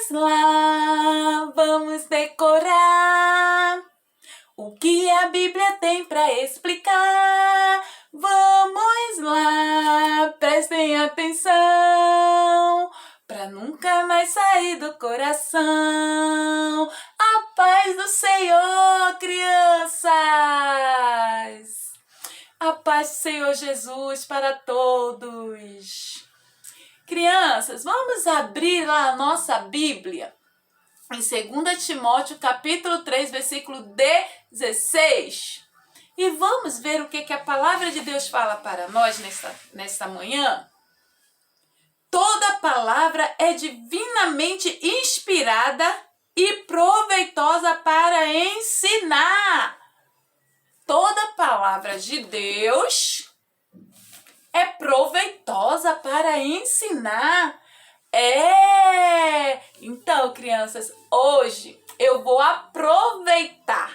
vamos decorar o que a Bíblia tem para explicar. Vamos lá, prestem atenção, para nunca mais sair do coração. A paz do Senhor, crianças! A paz do Senhor Jesus para todos. Crianças, vamos abrir lá a nossa Bíblia em 2 Timóteo, capítulo 3, versículo 16. E vamos ver o que a palavra de Deus fala para nós nesta manhã. Toda palavra é divinamente inspirada e proveitosa para ensinar. Toda palavra de Deus é proveitosa para ensinar. Então, crianças, hoje eu vou aproveitar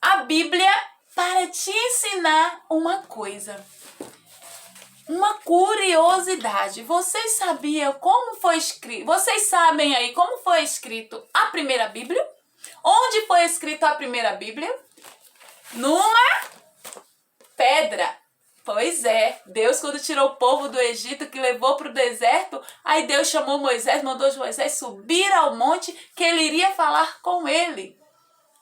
a Bíblia para te ensinar uma coisa. Uma curiosidade. Vocês sabiam como foi escrito? Vocês sabem aí como foi escrito a primeira Bíblia? Onde foi escrita a primeira Bíblia? Numa pedra. Pois é, Deus quando tirou o povo do Egito, que levou para o deserto, aí Deus chamou Moisés, mandou Moisés subir ao monte que ele iria falar com ele.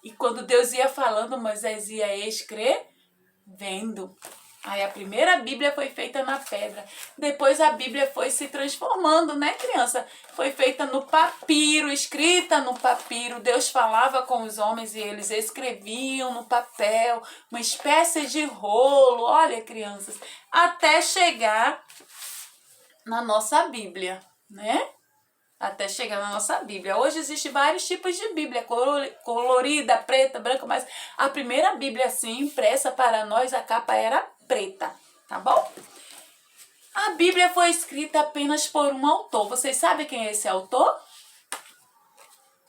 E quando Deus ia falando, Moisés ia escrevendo. Aí a primeira Bíblia foi feita na pedra. Depois a Bíblia foi se transformando, né, criança? Foi feita no papiro, escrita no papiro. Deus falava com os homens e eles escreviam no papel, uma espécie de rolo. Olha, crianças, até chegar na nossa Bíblia, né? Até chegar na nossa Bíblia. Hoje existem vários tipos de Bíblia, colorida, preta, branca, mas a primeira Bíblia assim, impressa para nós, a capa era preta, tá bom? A Bíblia foi escrita apenas por um autor. Vocês sabem quem é esse autor?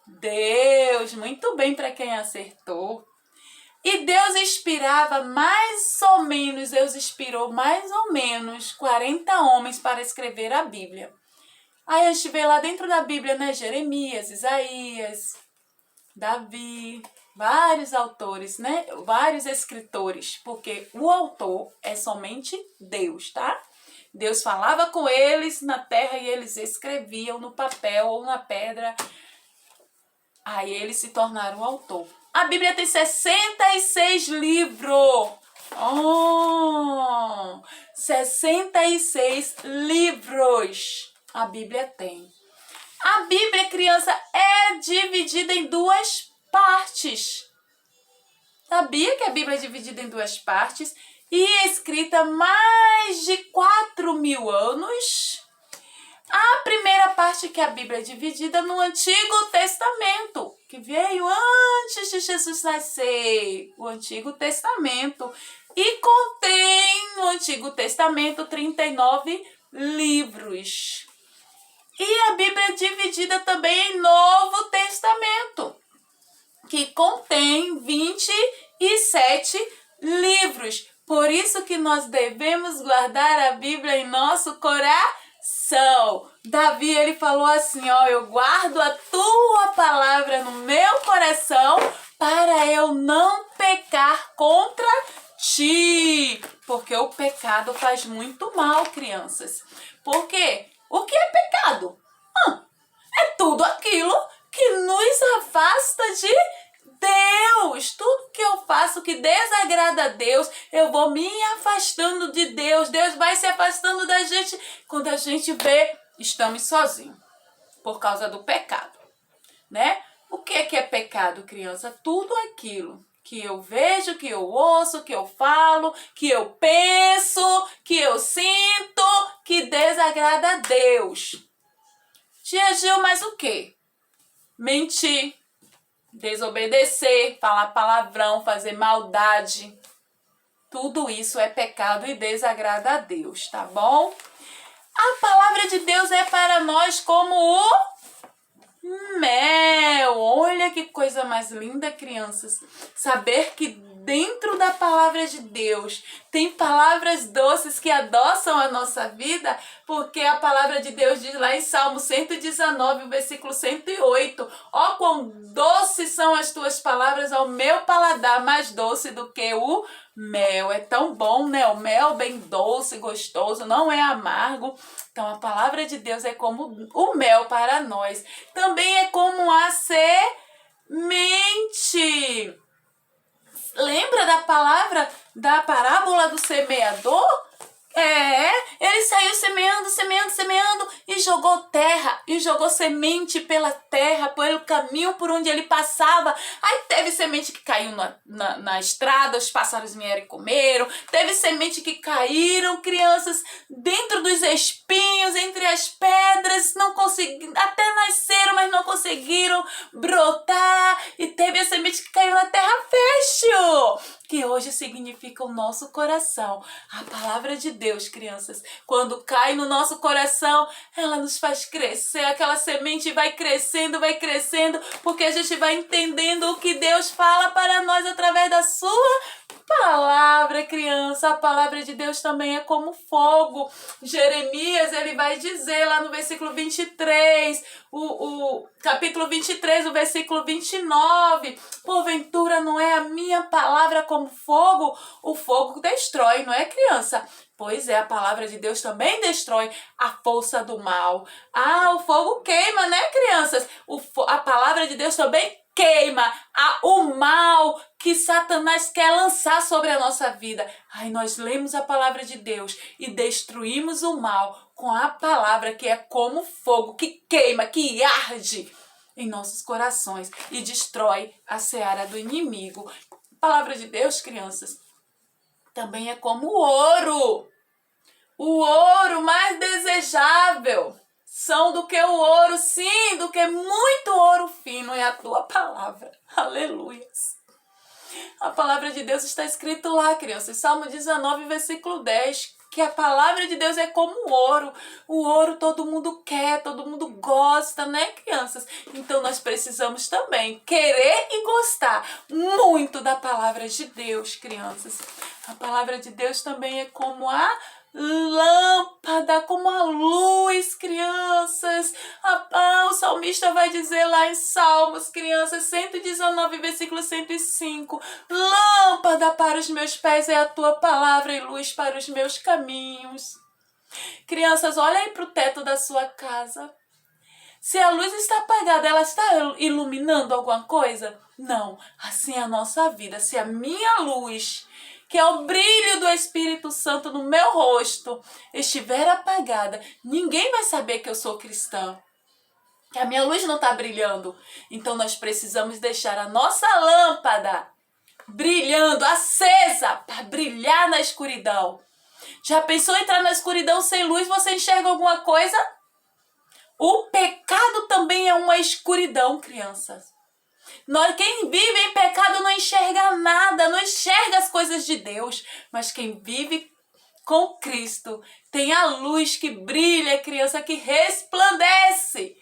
Deus, muito bem para quem acertou. E Deus inspirou mais ou menos 40 homens para escrever a Bíblia. Aí a gente vê lá dentro da Bíblia, né, Jeremias, Isaías, Davi, vários autores, né, vários escritores, porque o autor é somente Deus, tá? Deus falava com eles na terra e eles escreviam no papel ou na pedra, aí eles se tornaram o autor. A Bíblia tem 66 livros. 66 livros. A Bíblia tem. A Bíblia, criança, é dividida em duas partes. Sabia que a Bíblia é dividida em duas partes e é escrita há mais de 4.000 anos? A primeira parte que a Bíblia é dividida no Antigo Testamento, que veio antes de Jesus nascer, o Antigo Testamento, e contém no Antigo Testamento 39 livros. E a Bíblia é dividida também em Novo Testamento, que contém 27 livros. Por isso que nós devemos guardar a Bíblia em nosso coração. Davi, ele falou assim, ó, eu guardo a tua palavra no meu coração para eu não pecar contra ti. Porque o pecado faz muito mal, crianças. Por quê? O que é pecado? É tudo aquilo que nos afasta de Deus. Tudo que eu faço que desagrada a Deus, eu vou me afastando de Deus. Deus vai se afastando da gente. Quando a gente vê, estamos sozinhos por causa do pecado, né? O que é pecado, criança? Tudo aquilo que eu vejo, que eu ouço, que eu falo, que eu penso, que eu sinto, que desagrada a Deus. Tia Gil, mas o quê? Mentir, desobedecer, falar palavrão, fazer maldade. Tudo isso é pecado e desagrada a Deus, tá bom? A palavra de Deus é para nós como o mel. Olha que coisa mais linda, crianças. Saber que dentro da palavra de Deus tem palavras doces que adoçam a nossa vida, porque a palavra de Deus diz lá em Salmo 119, versículo 108, ó quão doces são as tuas palavras ao meu paladar, mais doce do que o mel. É tão bom, né? O mel bem doce, gostoso, não é amargo. Então a palavra de Deus é como o mel para nós. Também é como a semente. Lembra da palavra, da parábola do semeador? Ele saiu semeando, semeando, semeando e jogou terra, e jogou semente pela terra, pelo caminho por onde ele passava. Aí teve semente que caiu na estrada, os pássaros vieram e comeram. Teve semente que caíram, crianças, dentro dos espinhos, entre as pedras, não conseguiram, até nasceram, mas não conseguiram brotar. E teve a semente que caiu na terra fértil, que hoje significa o nosso coração. A palavra de Deus, crianças, quando cai no nosso coração, ela nos faz crescer. Aquela semente vai crescendo, porque a gente vai entendendo o que Deus fala para nós através da sua palavra, criança. A palavra de Deus também é como fogo. Jeremias, ele vai dizer lá no versículo 23, o capítulo 23, o versículo 29, porventura não é a minha palavra como fogo? O fogo destrói, não é, criança? Pois é, a palavra de Deus também destrói a força do mal. O fogo queima, né, crianças? A palavra de Deus também queima o mal que Satanás quer lançar sobre a nossa vida. Nós lemos a palavra de Deus e destruímos o mal com a palavra, que é como fogo, que queima, que arde em nossos corações e destrói a seara do inimigo. A palavra de Deus, crianças, também é como o ouro. O ouro mais desejável são do que o ouro, sim, do que muito ouro fino é a tua palavra. Aleluias. A palavra de Deus está escrito lá, crianças, Salmo 19, versículo 10, que a palavra de Deus é como o ouro. O ouro todo mundo quer, todo mundo gosta, né, crianças? Então nós precisamos também querer e gostar muito da palavra de Deus, crianças. A palavra de Deus também é como a lâmpada, como a luz, crianças. O salmista vai dizer lá em Salmos, crianças, 119, versículo 105, lâmpada para os meus pés é a tua palavra e luz para os meus caminhos. Crianças, olha aí para o teto da sua casa. Se a luz está apagada, ela está iluminando alguma coisa? Não, assim é a nossa vida. Se a minha luz, que é o brilho do Espírito Santo no meu rosto, estiver apagada, ninguém vai saber que eu sou cristã, que a minha luz não está brilhando. Então nós precisamos deixar a nossa lâmpada brilhando, acesa, para brilhar na escuridão. Já pensou em entrar na escuridão sem luz? Você enxerga alguma coisa? O pecado também é uma escuridão, crianças. Quem vive em pecado não enxerga nada, não enxerga as coisas de Deus. Mas quem vive com Cristo tem a luz que brilha, criança, que resplandece.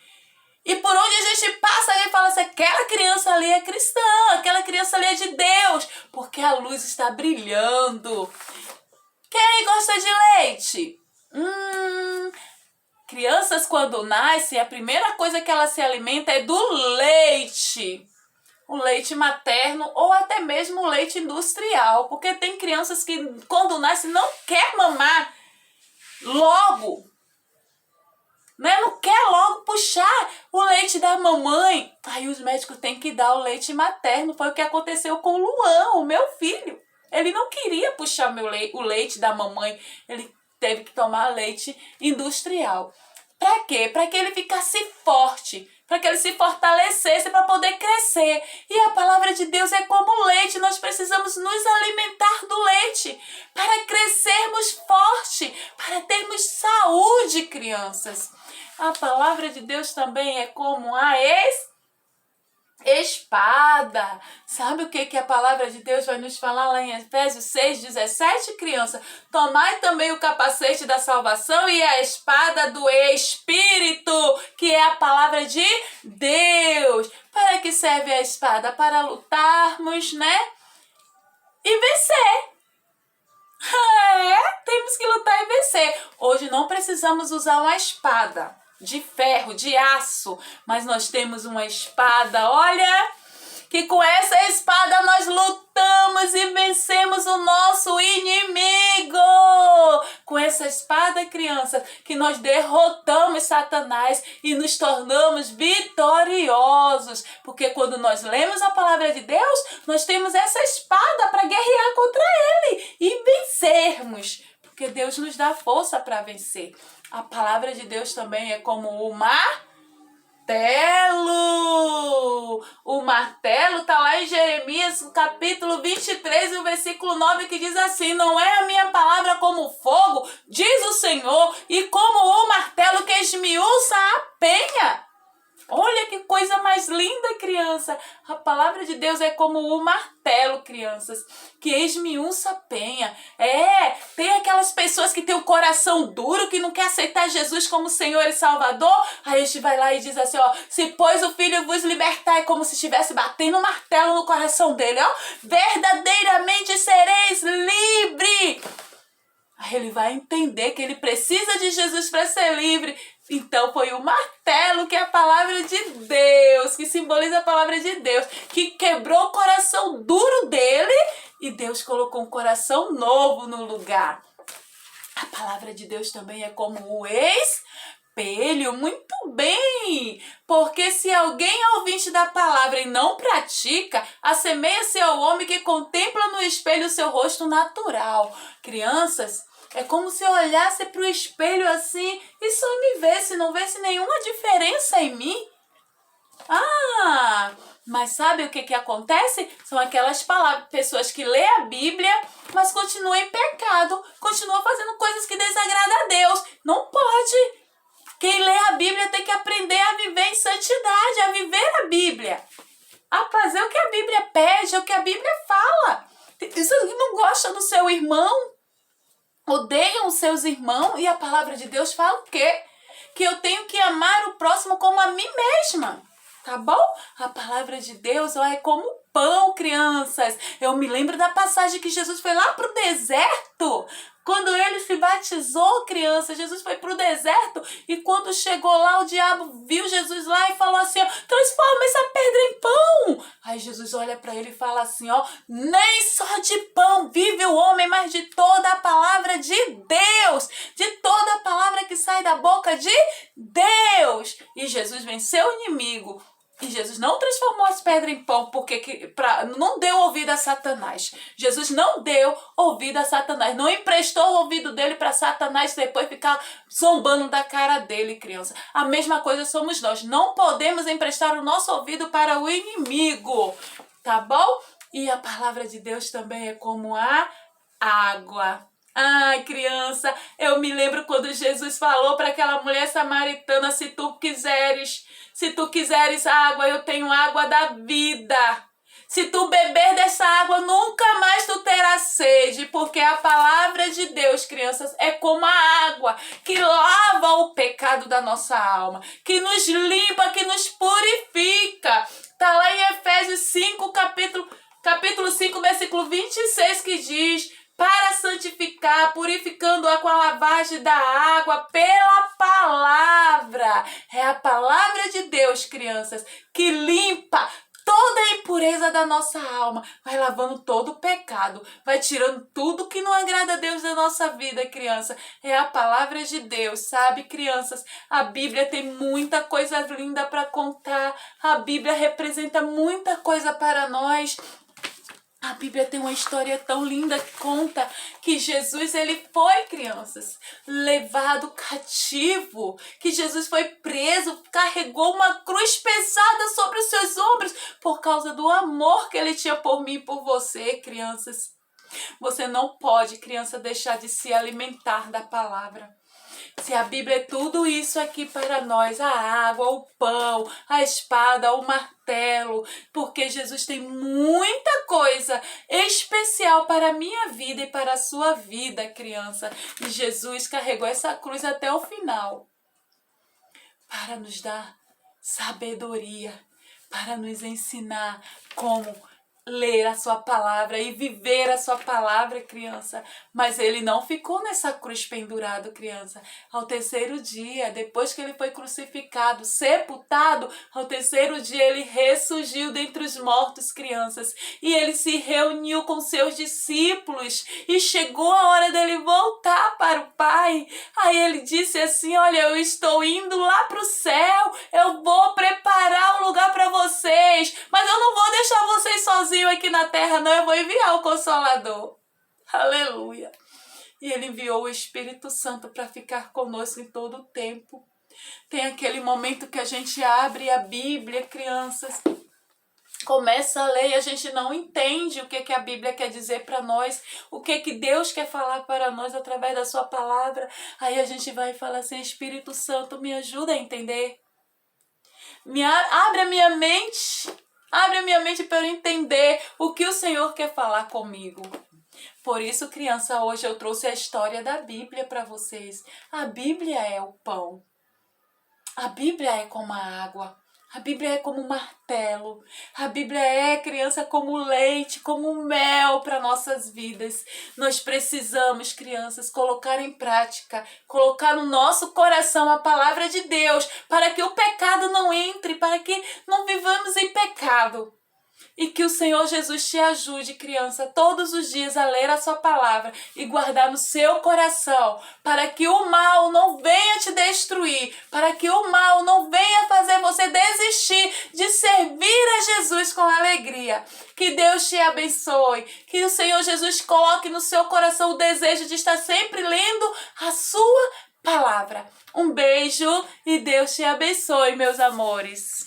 E por onde a gente passa, alguém fala assim, aquela criança ali é cristã, aquela criança ali é de Deus, porque a luz está brilhando. Quem gosta de leite? Crianças, quando nascem, a primeira coisa que ela se alimenta é do leite. O leite materno ou até mesmo o leite industrial. Porque tem crianças que, quando nascem, não quer mamar logo. Né? Não quer logo puxar o leite da mamãe. Aí os médicos têm que dar o leite materno. Foi o que aconteceu com o Luan, o meu filho. Ele não queria puxar o leite da mamãe. Ele teve que tomar leite industrial. Para quê? Para que ele ficasse forte, para que ele se fortalecesse, para poder crescer. E a palavra de Deus é como leite. Nós precisamos nos alimentar do leite para crescermos forte, para termos saúde, crianças. A palavra de Deus também é como a espada. Sabe o que a palavra de Deus vai nos falar lá em Efésios 6:17, criança? Tomai também o capacete da salvação e a espada do Espírito, que é a palavra de Deus. Para que serve a espada? Para lutarmos, né? e vencer. Temos que lutar e vencer. Hoje não precisamos usar uma espada de ferro, de aço, mas nós temos uma espada, olha, que com essa espada nós lutamos e vencemos o nosso inimigo. Com essa espada, criança, que nós derrotamos Satanás e nos tornamos vitoriosos. Porque quando nós lemos a palavra de Deus, nós temos essa espada para guerrear contra ele e vencermos. Porque Deus nos dá força para vencer. A palavra de Deus também é como o martelo. O martelo está lá em Jeremias, capítulo 23, o versículo 9, que diz assim: não é a minha palavra como fogo, diz o Senhor, e como o martelo que esmiuça a penha. Olha que coisa mais linda, criança. A palavra de Deus é como o martelo, crianças, que esmiuça a penha. Tem aquelas pessoas que têm o coração duro, que não quer aceitar Jesus como Senhor e Salvador. Aí a gente vai lá e diz assim, ó: se pois o Filho vos libertar, é como se estivesse batendo um martelo no coração dele, ó. Verdadeiramente sereis livre. Aí ele vai entender que ele precisa de Jesus para ser livre. Então foi o martelo, que é a palavra de Deus, que simboliza a palavra de Deus, que quebrou o coração duro dele e Deus colocou um coração novo no lugar. A palavra de Deus também é como o espelho. Muito bem, porque se alguém é ouvinte da palavra e não pratica, assemelha-se ao homem que contempla no espelho o seu rosto natural. Crianças, é como se eu olhasse para o espelho assim e só me visse, não visse nenhuma diferença em mim. Mas sabe o que acontece? São aquelas pessoas que lê a Bíblia, mas continuam em pecado, continuam fazendo coisas que desagradam a Deus. Não pode. Quem lê a Bíblia tem que aprender a viver em santidade, a viver a Bíblia, a fazer o que a Bíblia pede, o que a Bíblia fala. Você não gosta do seu irmão? Odeiam os seus irmãos, e a palavra de Deus fala o quê? Que eu tenho que amar o próximo como a mim mesma, tá bom? A palavra de Deus é como pão, crianças. Eu me lembro da passagem que Jesus foi lá pro deserto. Quando ele se batizou, criança, Jesus foi pro deserto, e quando chegou lá, o diabo viu Jesus lá e falou assim, ó: transforma essa pedra em pão. Aí Jesus olha para ele e fala assim, ó: nem só de pão vive o homem, mas de toda a palavra de Deus, de toda a palavra que sai da boca de Deus. E Jesus venceu o inimigo. E Jesus não transformou as pedras em pão porque não deu ouvido a Satanás. Jesus não deu ouvido a Satanás. Não emprestou o ouvido dele para Satanás depois ficar zombando da cara dele, criança. A mesma coisa somos nós. Não podemos emprestar o nosso ouvido para o inimigo. Tá bom? E a palavra de Deus também é como a água. Ai, criança, eu me lembro quando Jesus falou para aquela mulher samaritana: se tu quiseres água, eu tenho água da vida. Se tu beber dessa água, nunca mais tu terás sede, porque a palavra de Deus, crianças, é como a água que lava o pecado da nossa alma, que nos limpa, que nos purifica. Tá lá em Efésios 5, capítulo 5, versículo 26, que diz: para santificar, purificando-a com a lavagem da água pela palavra. É a palavra de Deus, crianças, que limpa toda a impureza da nossa alma, vai lavando todo o pecado, vai tirando tudo que não agrada a Deus da nossa vida, criança. É a palavra de Deus, sabe, crianças? A Bíblia tem muita coisa linda para contar, a Bíblia representa muita coisa para nós. A Bíblia tem uma história tão linda que conta que Jesus, ele foi, crianças, levado cativo, que Jesus foi preso, carregou uma cruz pesada sobre os seus ombros por causa do amor que ele tinha por mim e por você, crianças. Você não pode, criança, deixar de se alimentar da palavra. Se a Bíblia é tudo isso aqui para nós, a água, o pão, a espada, o martelo, porque Jesus tem muita coisa especial para a minha vida e para a sua vida, criança. E Jesus carregou essa cruz até o final para nos dar sabedoria, para nos ensinar como ler a sua palavra e viver a sua palavra, criança. Mas ele não ficou nessa cruz pendurado, criança. Ao terceiro dia, depois que ele foi crucificado, sepultado, ao terceiro dia ele ressurgiu dentre os mortos, crianças. E ele se reuniu com seus discípulos e chegou a hora dele voltar para o Pai. Aí ele disse assim: olha, eu estou indo lá para o céu, eu vou preparar um lugar para vocês, mas eu não vou deixar vocês sozinhos aqui na terra, não, eu vou enviar o Consolador. Aleluia. E ele enviou o Espírito Santo para ficar conosco em todo o tempo. Tem aquele momento que a gente abre a Bíblia, crianças, começa a ler e a gente não entende o que a Bíblia quer dizer para nós, o que Deus quer falar para nós através da sua palavra. Aí a gente vai falar assim: Espírito Santo, me ajuda a entender. Abre a minha mente. Abre a minha mente para eu entender o que o Senhor quer falar comigo. Por isso, criança, hoje eu trouxe a história da Bíblia para vocês. A Bíblia é o pão. A Bíblia é como a água. A Bíblia é como um martelo. A Bíblia é, criança, como leite, como mel para nossas vidas. Nós precisamos, crianças, colocar em prática, colocar no nosso coração a palavra de Deus, para que o pecado não entre, para que não vivamos em pecado. E que o Senhor Jesus te ajude, criança, todos os dias a ler a sua palavra e guardar no seu coração, para que o mal não venha te destruir, para que o mal não venha fazer você desistir de servir a Jesus com alegria. Que Deus te abençoe, que o Senhor Jesus coloque no seu coração o desejo de estar sempre lendo a sua palavra. Um beijo e Deus te abençoe, meus amores.